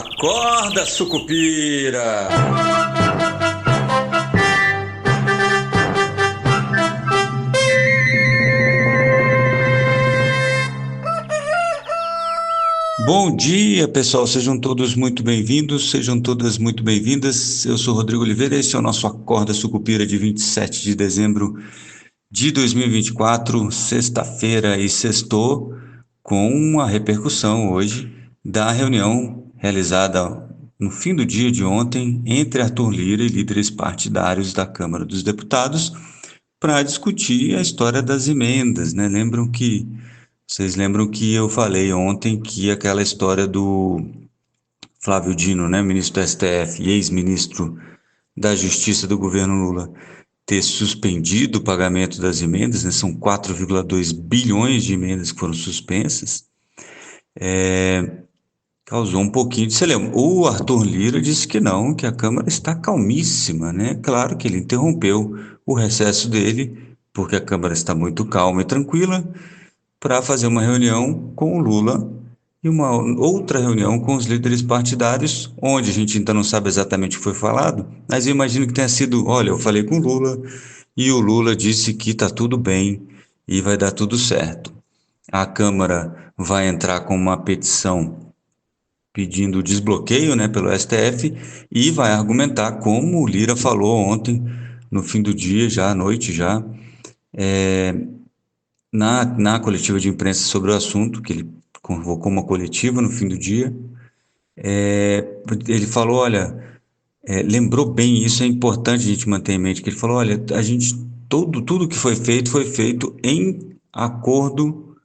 Acorda, sucupira! Bom dia, pessoal. Sejam todos muito bem-vindos, sejam todas muito bem-vindas. Eu sou Rodrigo Oliveira, esse é o nosso Acorda Sucupira de 27 de dezembro de 2024, sexta-feira, e sextou com uma repercussão hoje da reunião realizada no fim do dia de ontem entre Arthur Lira e líderes partidários da Câmara dos Deputados para discutir a história das emendas, né? Vocês lembram que eu falei ontem que aquela história do Flávio Dino, né, ministro do STF e ex-ministro da Justiça do governo Lula, ter suspendido o pagamento das emendas, né? São 4,2 bilhões de emendas que foram suspensas. Causou um pouquinho de celeuma. O Arthur Lira disse que não, que a Câmara está calmíssima, né? Claro que ele interrompeu o recesso dele, porque a Câmara está muito calma e tranquila, para fazer uma reunião com o Lula e uma outra reunião com os líderes partidários, onde a gente ainda não sabe exatamente o que foi falado, mas eu imagino que tenha sido, olha, eu falei com o Lula e o Lula disse que está tudo bem e vai dar tudo certo. A Câmara vai entrar com uma petição pedindo desbloqueio, né, pelo STF e vai argumentar como o Lira falou ontem, no fim do dia, já à noite já, na coletiva de imprensa sobre o assunto, que ele convocou uma coletiva no fim do dia. Ele falou, olha, lembrou bem, isso é importante a gente manter em mente, que ele falou, olha, a gente, tudo que foi feito em acordo,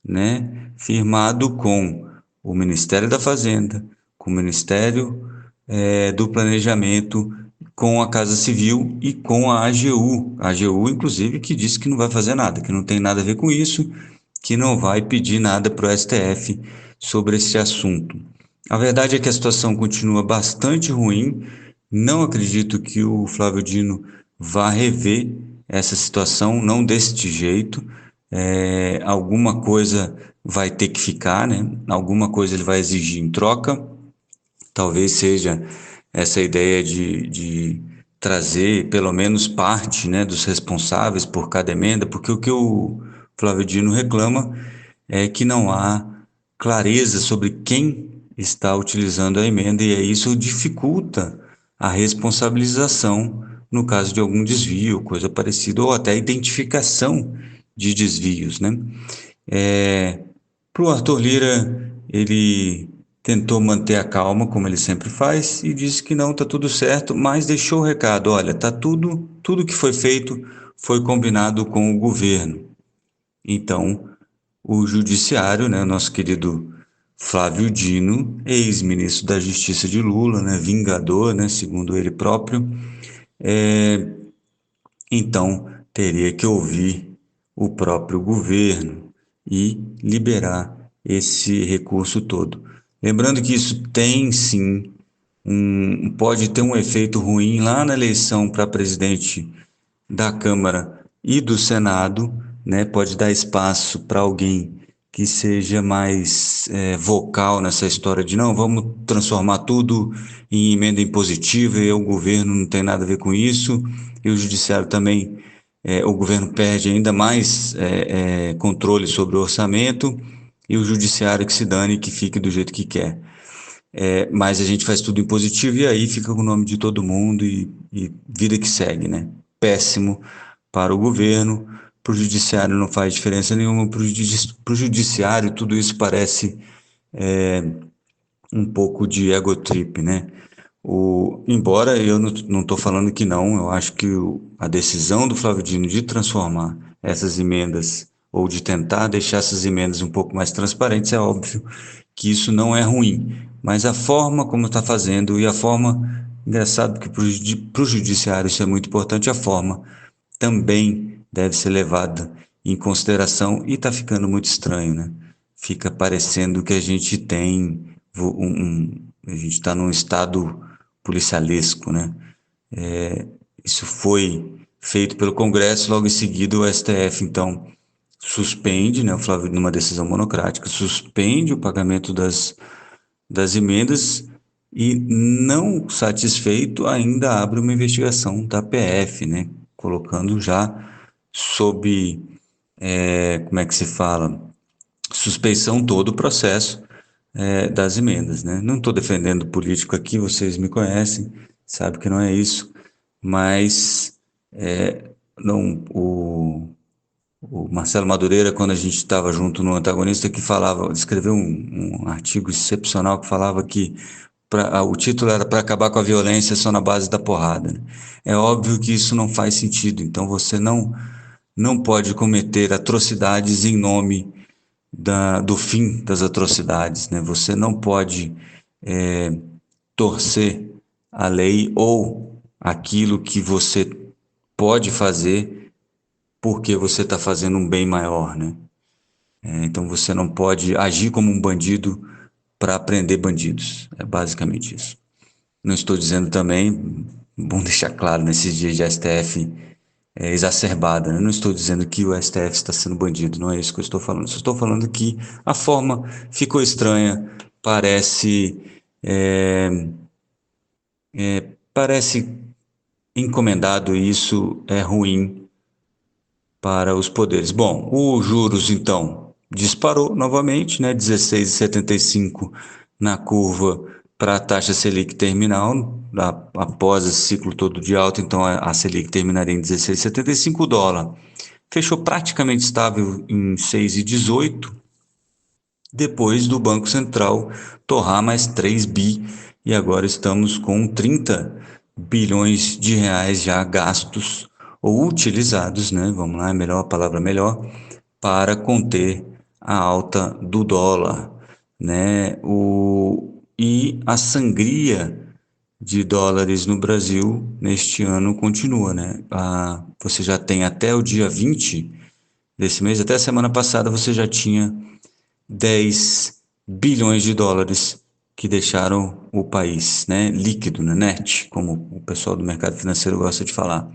né, firmado com o Ministério da Fazenda, com o Ministério do Planejamento, com a Casa Civil e com a AGU. A AGU, inclusive, que disse que não vai fazer nada, que não tem nada a ver com isso, que não vai pedir nada para o STF sobre esse assunto. A verdade é que a situação continua bastante ruim. Não acredito que o Flávio Dino vá rever essa situação, não deste jeito. Alguma coisa vai ter que ficar, né? Alguma coisa ele vai exigir em troca. Talvez seja essa ideia de trazer pelo menos parte, né, dos responsáveis por cada emenda, porque o que o Flávio Dino reclama é que não há clareza sobre quem está utilizando a emenda, e aí isso dificulta a responsabilização no caso de algum desvio, coisa parecida, ou até a identificação de desvios, né? Para o Arthur Lira, ele tentou manter a calma, como ele sempre faz, e disse que não, está tudo certo, mas deixou o recado, olha, tá tudo que foi feito foi combinado com o governo. Então, o judiciário, né, nosso querido Flávio Dino, ex-ministro da Justiça de Lula, né, vingador, né, segundo ele próprio, então teria que ouvir o próprio governo e liberar esse recurso todo. Lembrando que isso tem sim pode ter um efeito ruim lá na eleição para presidente da Câmara e do Senado, né? Pode dar espaço para alguém que seja mais vocal nessa história de não, vamos transformar tudo em emenda impositiva e o governo não tem nada a ver com isso, e o judiciário também, o governo perde ainda mais controle sobre o orçamento, e o judiciário que se dane, que fique do jeito que quer. Mas a gente faz tudo em positivo e aí fica com o nome de todo mundo e vida que segue, né? Péssimo para o governo, para o judiciário não faz diferença nenhuma, para o judiciário tudo isso parece um pouco de ego trip, né? Embora eu não estou falando que não, eu acho que a decisão do Flávio Dino de transformar essas emendas ou de tentar deixar essas emendas um pouco mais transparentes, é óbvio que isso não é ruim, mas a forma como está fazendo e a forma, engraçado que para o judiciário isso é muito importante, a forma também deve ser levada em consideração e está ficando muito estranho, né? Fica parecendo que a gente tem a gente está num estado policialesco, né? Isso foi feito pelo Congresso, logo em seguida o STF, então, suspende, né, o Flávio, numa decisão monocrática, suspende o pagamento das emendas e, não satisfeito, ainda abre uma investigação da PF, né? Colocando já sob, como é que se fala? Suspeição todo o processo das emendas, né? Não estou defendendo político aqui, vocês me conhecem, sabem que não é isso, mas não, o Marcelo Madureira, quando a gente estava junto no Antagonista, que falava, escreveu um artigo excepcional que falava que o título era para acabar com a violência só na base da porrada, né? É óbvio que isso não faz sentido, então você não pode cometer atrocidades em nome do fim das atrocidades, né? Você não pode torcer a lei ou aquilo que você pode fazer porque você está fazendo um bem maior, né? Então você não pode agir como um bandido para prender bandidos. É basicamente isso. Não estou dizendo também, bom deixar claro, nesses dias de STF exacerbada, né? Não estou dizendo que o STF está sendo bandido, não é isso que eu estou falando. Só estou falando que a forma ficou estranha, parece, é, parece encomendado e isso é ruim para os poderes. Bom, os juros então disparou novamente, né? 16,75 na curva para a taxa Selic terminal, após esse ciclo todo de alta, então a Selic terminaria em 16,75 dólar. Fechou praticamente estável em 6,18 depois do Banco Central torrar mais 3 bi e agora estamos com 30 bilhões de reais já gastos ou utilizados, né? Vamos lá, é melhor a palavra melhor, para conter a alta do dólar, né? E a sangria de dólares no Brasil neste ano continua, né? Você já tem até o dia 20 desse mês, até a semana passada você já tinha 10 bilhões de dólares que deixaram o país, né, líquido, né, net, como o pessoal do mercado financeiro gosta de falar,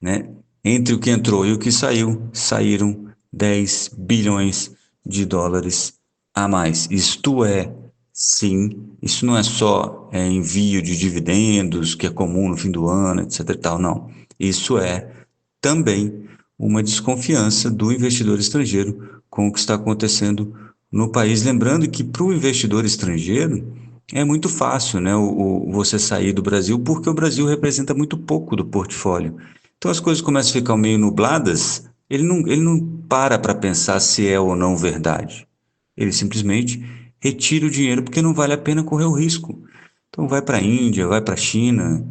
né? Entre o que entrou e o que saiu, saíram 10 bilhões de dólares a mais. Isto é, sim, isso não é só envio de dividendos, que é comum no fim do ano, etc e tal, não. Isso é também uma desconfiança do investidor estrangeiro com o que está acontecendo no país. Lembrando que para o investidor estrangeiro é muito fácil, né, você sair do Brasil, porque o Brasil representa muito pouco do portfólio. Então as coisas começam a ficar meio nubladas, ele não para pensar se é ou não verdade. Ele simplesmente retira o dinheiro porque não vale a pena correr o risco. Então vai para a Índia, vai para a China,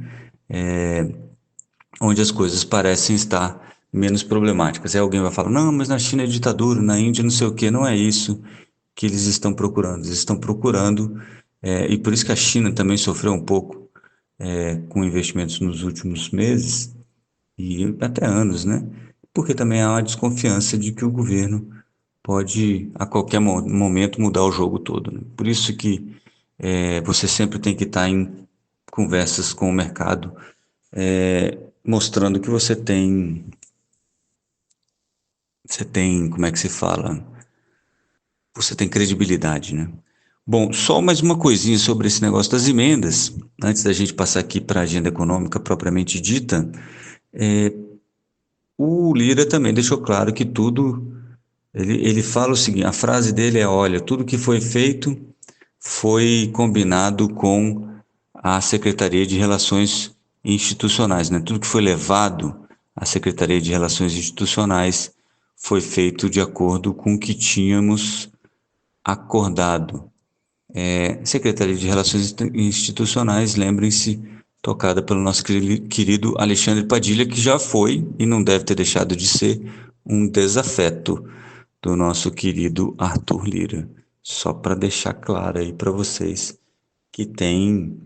onde as coisas parecem estar menos problemáticas. Aí alguém vai falar, não, mas na China é ditadura, na Índia não sei o quê. Não é isso que eles estão procurando. Eles estão procurando, e por isso que a China também sofreu um pouco com investimentos nos últimos meses e até anos, né? Porque também há uma desconfiança de que o governo pode a qualquer momento mudar o jogo todo, né? Por isso que você sempre tem que estar em conversas com o mercado, mostrando que você tem, como é que se fala? Você tem credibilidade, né? Bom, só mais uma coisinha sobre esse negócio das emendas, antes da gente passar aqui para a agenda econômica propriamente dita. O Lira também deixou claro que tudo. Ele fala o seguinte: a frase dele é: olha, tudo que foi feito foi combinado com a Secretaria de Relações Institucionais, né? Tudo que foi levado à Secretaria de Relações Institucionais foi feito de acordo com o que tínhamos acordado. Secretaria de Relações Institucionais, lembrem-se, tocada pelo nosso querido Alexandre Padilha, que já foi e não deve ter deixado de ser um desafeto do nosso querido Arthur Lira. Só para deixar claro aí para vocês que tem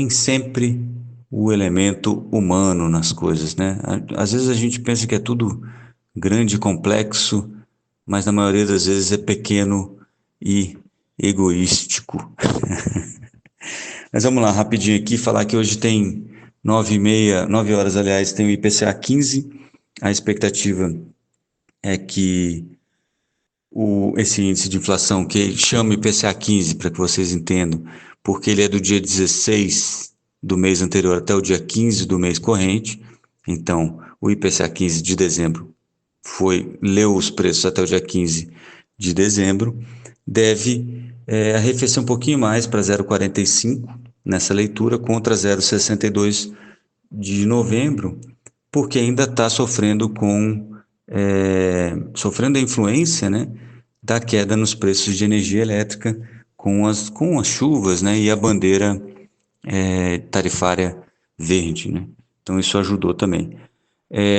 sempre o elemento humano nas coisas, né? Às vezes a gente pensa que é tudo grande e complexo, mas na maioria das vezes é pequeno e egoístico. Mas vamos lá, rapidinho aqui, falar que hoje tem 9h30, 9 horas, aliás, tem o IPCA 15. A expectativa é que esse índice de inflação, que chama IPCA 15, para que vocês entendam, porque ele é do dia 16 do mês anterior até o dia 15 do mês corrente. Então, o IPCA 15 de dezembro leu os preços até o dia 15 de dezembro, deve arrefecer um pouquinho mais para 0,45 nessa leitura, contra 0,62 de novembro, porque ainda está sofrendo a influência, né, da queda nos preços de energia elétrica com as chuvas, né, e a bandeira tarifária verde, né? Então isso ajudou também.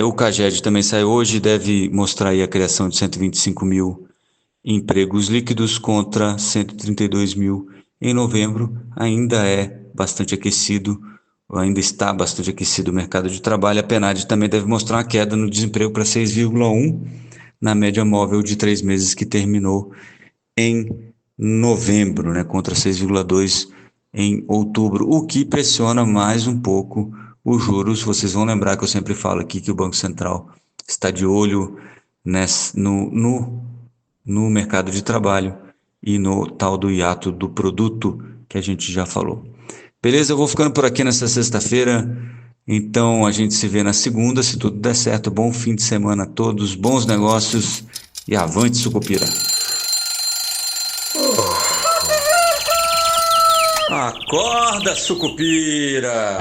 O CAGED também sai hoje, deve mostrar aí a criação de 125 mil empregos líquidos contra 132 mil em novembro. Ainda está bastante aquecido o mercado de trabalho. A PNAD também deve mostrar uma queda no desemprego para 6,1 na média móvel de 3 meses que terminou em novembro, né, contra 6,2 em outubro, o que pressiona mais um pouco os juros. Vocês vão lembrar que eu sempre falo aqui que o Banco Central está de olho no mercado de trabalho e no tal do hiato do produto que a gente já falou. Beleza? Eu vou ficando por aqui nessa sexta-feira. Então a gente se vê na segunda, se tudo der certo. Bom fim de semana a todos, bons negócios e avante, Sucupira! Acorda, Sucupira!